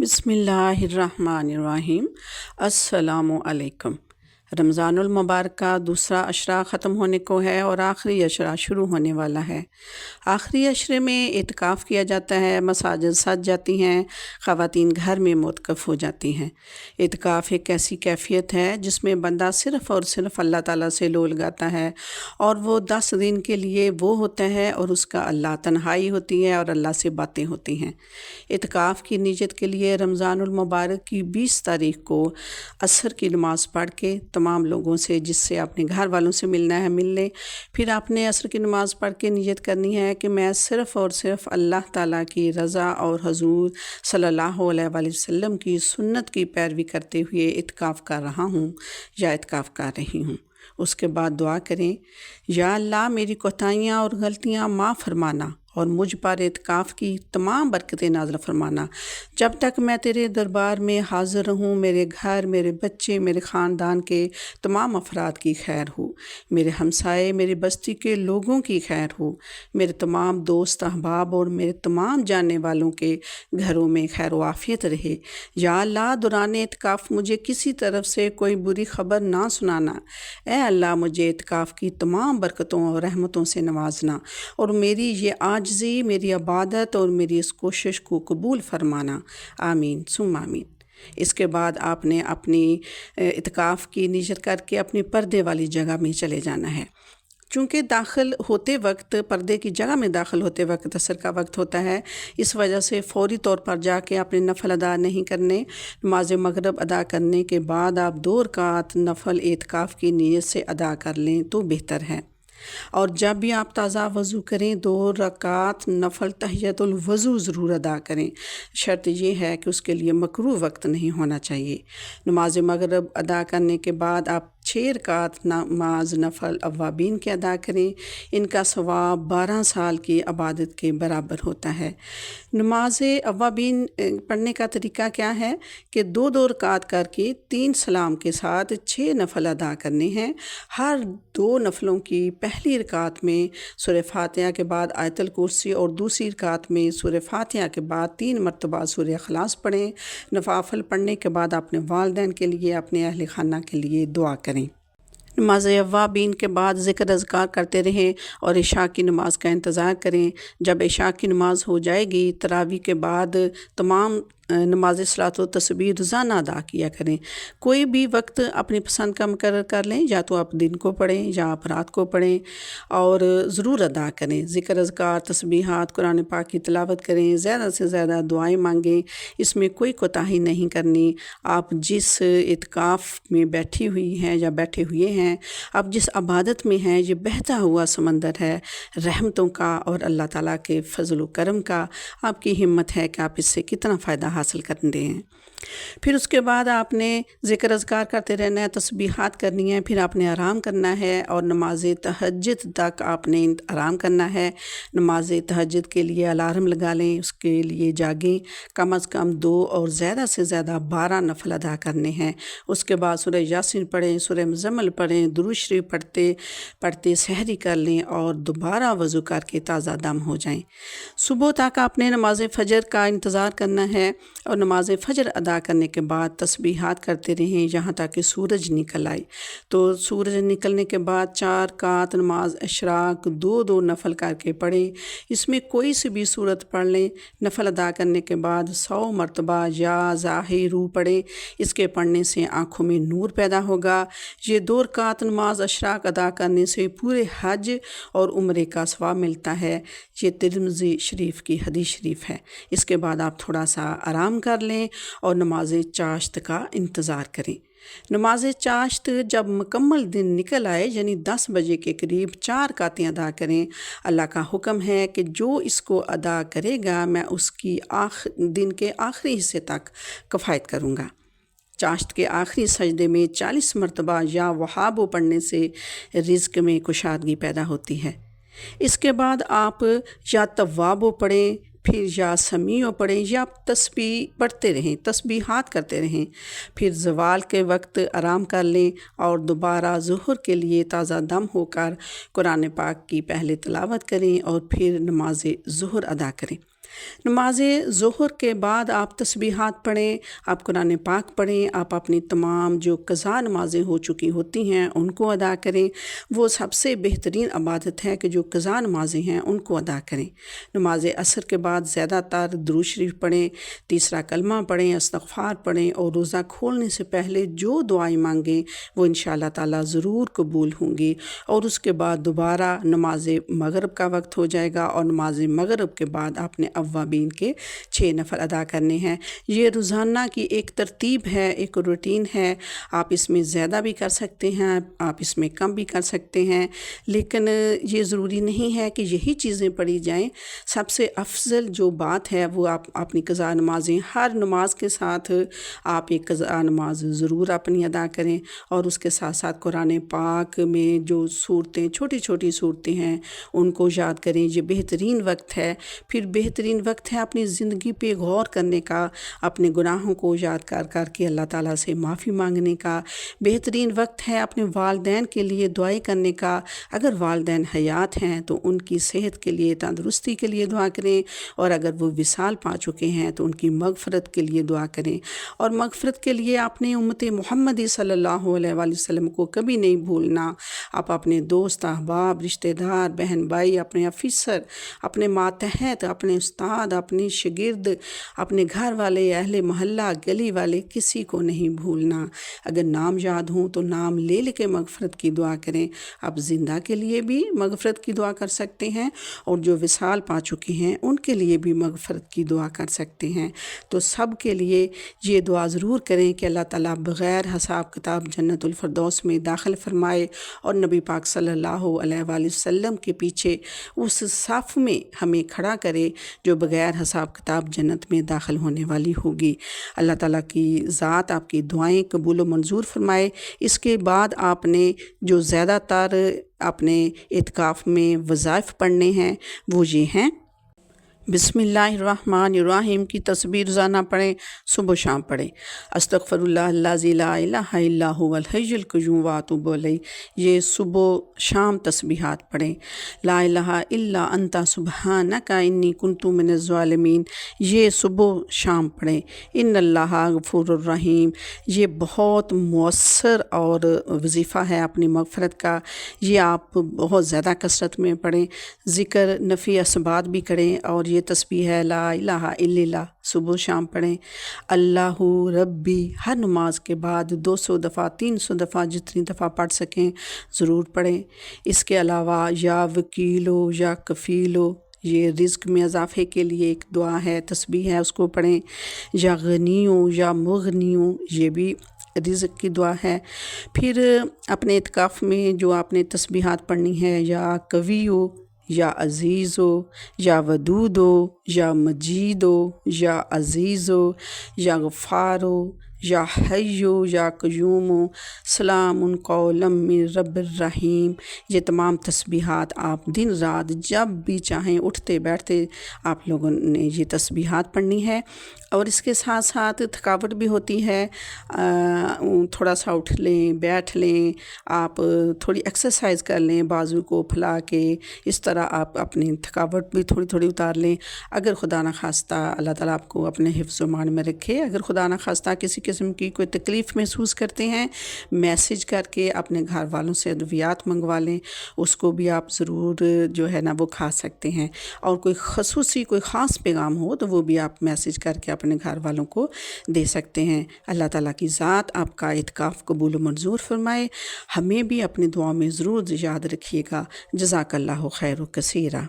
بسم اللہ الرحمن الرحیم۔ السلام علیکم۔ رمضان المبارک کا دوسرا عشرہ ختم ہونے کو ہے اور آخری عشرہ شروع ہونے والا ہے۔ آخری عشرے میں اعتکاف کیا جاتا ہے، مساجد سج جاتی ہیں، خواتین گھر میں معتکف ہو جاتی ہیں۔ اعتکاف ایک ایسی کیفیت ہے جس میں بندہ صرف اور صرف اللہ تعالیٰ سے لو لگاتا ہے، اور وہ 10 دن کے لیے وہ ہوتا ہے اور اس کا اللہ تنہائی ہوتی ہے اور اللہ سے باتیں ہوتی ہیں۔ اعتکاف کی نیت کے لیے رمضان المبارک کی 20 تاریخ کو عصر کی نماز پڑھ کے تمام لوگوں سے، جس سے اپنے گھر والوں سے ملنا ہے مل لیں۔ پھر آپ نے عصر کی نماز پڑھ کے نیت کرنی ہے کہ میں صرف اور صرف اللہ تعالیٰ کی رضا اور حضور صلی اللہ علیہ وآلہ وسلم کی سنت کی پیروی کرتے ہوئے اعتکاف کر رہا ہوں یا اعتکاف کر رہی ہوں۔ اس کے بعد دعا کریں، یا اللہ میری کوتاہیاں اور غلطیاں معاف فرمانا اور مجھ پر اعتکاف کی تمام برکتیں نازل فرمانا۔ جب تک میں تیرے دربار میں حاضر رہوں، میرے گھر، میرے بچے، میرے خاندان کے تمام افراد کی خیر ہو، میرے ہمسائے، میری بستی کے لوگوں کی خیر ہو، میرے تمام دوست احباب اور میرے تمام جاننے والوں کے گھروں میں خیر و عافیت رہے۔ یا اللہ دوران اعتکاف مجھے کسی طرف سے کوئی بری خبر نہ سنانا۔ اے اللہ مجھے اعتکاف کی تمام برکتوں اور رحمتوں سے نوازنا، اور میری یہ عاجزی، میری عبادت اور میری اس کوشش کو قبول فرمانا۔ آمین ثم آمین۔ اس کے بعد آپ نے اپنی اعتکاف کی نیت کر کے اپنی پردے والی جگہ میں چلے جانا ہے۔ چونکہ داخل ہوتے وقت، پردے کی جگہ میں داخل ہوتے وقت عصر کا وقت ہوتا ہے، اس وجہ سے فوری طور پر جا کے اپنے نفل ادا نہیں کرنے۔ نماز مغرب ادا کرنے کے بعد آپ 2 رکعت نفل اعتکاف کی نیت سے ادا کر لیں تو بہتر ہے۔ اور جب بھی آپ تازہ وضو کریں 2 رکعت نفل تحیۃ الوضو ضرور ادا کریں۔ شرط یہ ہے کہ اس کے لیے مکروہ وقت نہیں ہونا چاہیے۔ نماز مغرب ادا کرنے کے بعد آپ 6 رکعت نماز نفل اوابین کے ادا کریں۔ ان کا ثواب 12 سال کی عبادت کے برابر ہوتا ہے۔ نماز اوابین پڑھنے کا طریقہ کیا ہے کہ 2 رکعت کر کے 3 سلام کے ساتھ 6 نفل ادا کرنے ہیں۔ ہر 2 نفلوں کی پہلی رکعت میں سورہ فاتحہ کے بعد آیت الکرسی، اور دوسری رکعت میں سورہ فاتحہ کے بعد 3 مرتبہ سورہ اخلاص پڑھیں۔ نوافل پڑھنے کے بعد اپنے والدین کے لیے، اپنے اہل خانہ کے لیے دعا کریں۔ نماز اوابین کے بعد ذکر اذکار کرتے رہیں اور عشاء کی نماز کا انتظار کریں۔ جب عشاء کی نماز ہو جائے گی، تراویح کے بعد تمام نماز صلاۃ و تسبیح روزانہ ادا کیا کریں۔ کوئی بھی وقت اپنی پسند کا مقرر کر لیں، یا تو آپ دن کو پڑھیں یا آپ رات کو پڑھیں، اور ضرور ادا کریں۔ ذکر اذکار، تسبیحات، قرآن پاک کی تلاوت کریں، زیادہ سے زیادہ دعائیں مانگیں۔ اس میں کوئی کوتاہی نہیں کرنی۔ آپ جس اعتکاف میں بیٹھی ہوئی ہیں یا بیٹھے ہوئے ہیں، آپ جس عبادت میں ہیں، یہ بہتا ہوا سمندر ہے رحمتوں کا اور اللہ تعالیٰ کے فضل و کرم کا۔ آپ کی ہمت ہے کہ آپ اس سے کتنا فائدہ حاصل کرتے ہیں۔ پھر اس کے بعد آپ نے ذکر اذکار کرتے رہنا ہے، تسبیحات کرنی ہے، پھر آپ نے آرام کرنا ہے، اور نماز تہجد تک آپ نے آرام کرنا ہے۔ نماز تہجد کے لیے الارم لگا لیں، اس کے لیے جاگیں۔ کم از کم 2 اور زیادہ سے زیادہ 12 نفل ادا کرنے ہیں۔ اس کے بعد سورہ یاسین پڑھیں، سورہ مزمل پڑھیں، درود شریف پڑھتے سحری کر لیں، اور دوبارہ وضو کر کے تازہ دم ہو جائیں۔ صبح تک آپ نے نماز فجر کا انتظار کرنا ہے، اور نماز فجر ادا کرنے کے بعد تسبیحات کرتے رہیں یہاں تک کہ سورج نکل آئے۔ تو سورج نکلنے کے بعد 4 رکعت نماز اشراق 2 نفل کر کے پڑھیں۔ اس میں کوئی سی بھی صورت پڑھ لیں۔ نفل ادا کرنے کے بعد 100 مرتبہ یا ظاہرو پڑھیں۔ اس کے پڑھنے سے آنکھوں میں نور پیدا ہوگا۔ یہ 2 رکعت نماز اشراق ادا کرنے سے پورے حج اور عمرے کا ثواب ملتا ہے۔ یہ ترمذی شریف کی حدیث شریف ہے۔ اس کے بعد آپ تھوڑا سا آرام کر لیں اور نماز چاشت کا انتظار کریں۔ نماز چاشت جب مکمل دن نکل آئے، یعنی 10 بجے کے قریب 4 رکعتیں ادا کریں۔ اللہ کا حکم ہے کہ جو اس کو ادا کرے گا میں اس کی دن کے آخری حصے تک کفایت کروں گا۔ چاشت کے آخری سجدے میں 40 مرتبہ یا وہابو پڑھنے سے رزق میں کشادگی پیدا ہوتی ہے۔ اس کے بعد آپ یا توابو پڑھیں، پھر یا سمیع پڑھیں، یا تسبیح پڑھتے رہیں، تسبیحات کرتے رہیں۔ پھر زوال کے وقت آرام کر لیں، اور دوبارہ ظہر کے لیے تازہ دم ہو کر قرآن پاک کی پہلے تلاوت کریں، اور پھر نماز ظہر ادا کریں۔ نماز ظہر کے بعد آپ تسبیحات پڑھیں، آپ قرآن پاک پڑھیں، آپ اپنی تمام جو قضا نمازیں ہو چکی ہوتی ہیں ان کو ادا کریں۔ وہ سب سے بہترین عبادت ہے کہ جو قضا نمازیں ہیں ان کو ادا کریں۔ نماز عصر کے بعد زیادہ تر درود شریف پڑھیں، تیسرا کلمہ پڑھیں، استغفار پڑھیں، اور روزہ کھولنے سے پہلے جو دعائیں مانگیں وہ انشاءاللہ تعالیٰ ضرور قبول ہوں گی۔ اور اس کے بعد دوبارہ نماز مغرب کا وقت ہو جائے گا، اور نماز مغرب کے بعد آپ نے اوابین کے 6 نفل ادا کرنے ہیں۔ یہ روزانہ کی ایک ترتیب ہے، ایک روٹین ہے۔ آپ اس میں زیادہ بھی کر سکتے ہیں، آپ اس میں کم بھی کر سکتے ہیں، لیکن یہ ضروری نہیں ہے کہ یہی چیزیں پڑھی جائیں۔ سب سے افضل جو بات ہے وہ آپ اپنی قضا نمازیں، ہر نماز کے ساتھ آپ ایک قضا نماز ضرور اپنی ادا کریں، اور اس کے ساتھ ساتھ قرآن پاک میں جو صورتیں، چھوٹی چھوٹی صورتیں ہیں ان کو یاد کریں۔ یہ بہترین وقت ہے۔ پھر بہترین وقت ہے اپنی زندگی پہ غور کرنے کا، اپنے گناہوں کو یاد کر کر کے اللہ تعالیٰ سے معافی مانگنے کا۔ بہترین وقت ہے اپنے والدین کے لیے دعائیں کرنے کا۔ اگر والدین حیات ہیں تو ان کی صحت کے لیے، تندرستی کے لیے دعا کریں، اور اگر وہ وصال پا چکے ہیں تو ان کی مغفرت کے لیے دعا کریں۔ اور مغفرت کے لیے اپنے امت محمدی صلی اللہ علیہ وآلہ وسلم کو کبھی نہیں بھولنا۔ آپ اپنے دوست، احباب، رشتہ دار، بہن بھائی، اپنے آفیسر، اپنے ماتحت، اپنے استاد، اپنے شاگرد، اپنے گھر والے، اہل محلہ، گلی والے، کسی کو نہیں بھولنا۔ اگر نام یاد ہوں تو نام لے لے کے مغفرت کی دعا کریں۔ آپ زندہ کے لیے بھی مغفرت کی دعا کر سکتے ہیں، اور جو وصال پا چکے ہیں ان کے لیے بھی مغفرت کی دعا کر سکتے ہیں۔ تو سب کے لیے یہ دعا ضرور کریں کہ اللہ تعالیٰ بغیر حساب کتاب جنت الفردوس میں داخل فرمائے، اور نبی پاک صلی اللہ علیہ وآلہ وسلم کے پیچھے اس صف میں ہمیں کھڑا کرے جو بغیر حساب کتاب جنت میں داخل ہونے والی ہوگی۔ اللہ تعالیٰ کی ذات آپ کی دعائیں قبول و منظور فرمائے۔ اس کے بعد آپ نے جو زیادہ تر اپنے اعتکاف میں وظائف پڑھنے ہیں وہ یہ ہیں: بسم اللہ الرحمن الرحیم کی تسبیح روزانہ پڑھیں، صبح و شام پڑھیں۔ استغفر اللہ الذی لا الہ الا هو الحی القیوم واتوب الیہ، یہ صبح و شام تسبیحات پڑھیں۔ لا الہ الا انت سبحانک انی کنت من الظالمین، یہ صبح و شام پڑھیں۔ ان اللہ غفور الرحیم، یہ بہت مؤثر اور وظیفہ ہے اپنی مغفرت کا، یہ آپ بہت زیادہ کثرت میں پڑھیں۔ ذکر نفی اسبات بھی کریں، اور یہ تسبیح ہے لا الہ الا اللہ، صبح و شام پڑھیں۔ اللہ ربی ہر نماز کے بعد 200 دفعہ، 300 دفعہ، جتنی دفعہ پڑھ سکیں ضرور پڑھیں۔ اس کے علاوہ یا وکیلو یا کفیلو، یہ رزق میں اضافے کے لیے ایک دعا ہے، تسبیح ہے، اس کو پڑھیں۔ یا غنیوں یا مغنیوں، یہ بھی رزق کی دعا ہے۔ پھر اپنے اعتکاف میں جو آپ نے تسبیحات پڑھنی ہے، یا قویو یا عزیزو یا ودودو یا مجیدو یا عزیزو یا غفارو یا حیو یا قیومو سلام قولا من رب الرحیم، یہ تمام تسبیحات آپ دن رات جب بھی چاہیں، اٹھتے بیٹھتے آپ لوگوں نے یہ تسبیحات پڑھنی ہے۔ اور اس کے ساتھ ساتھ تھکاوٹ بھی ہوتی ہے، تھوڑا سا اٹھ لیں، بیٹھ لیں، آپ تھوڑی ایکسرسائز کر لیں بازو کو پھیلا کے، اس طرح آپ اپنی تھکاوٹ بھی تھوڑی تھوڑی اتار لیں۔ اگر خدا نخواستہ اللہ تعالیٰ آپ کو اپنے حفظ و امان میں رکھے، اگر خدا نخواستہ کسی قسم کی کوئی تکلیف محسوس کرتے ہیں، میسیج کر کے اپنے گھر والوں سے ادویات منگوا لیں، اس کو بھی آپ ضرور جو ہے نا وہ کھا سکتے ہیں۔ اور کوئی خصوصی کوئی خاص پیغام ہو تو وہ بھی آپ میسیج کر کے اپنے گھر والوں کو دے سکتے ہیں۔ اللہ تعالیٰ کی ذات آپ کا اعتکاف قبول و منظور فرمائے۔ ہمیں بھی اپنی دعاؤں میں ضرور یاد رکھیے گا۔ جزاک اللہ خیر و کثیرہ۔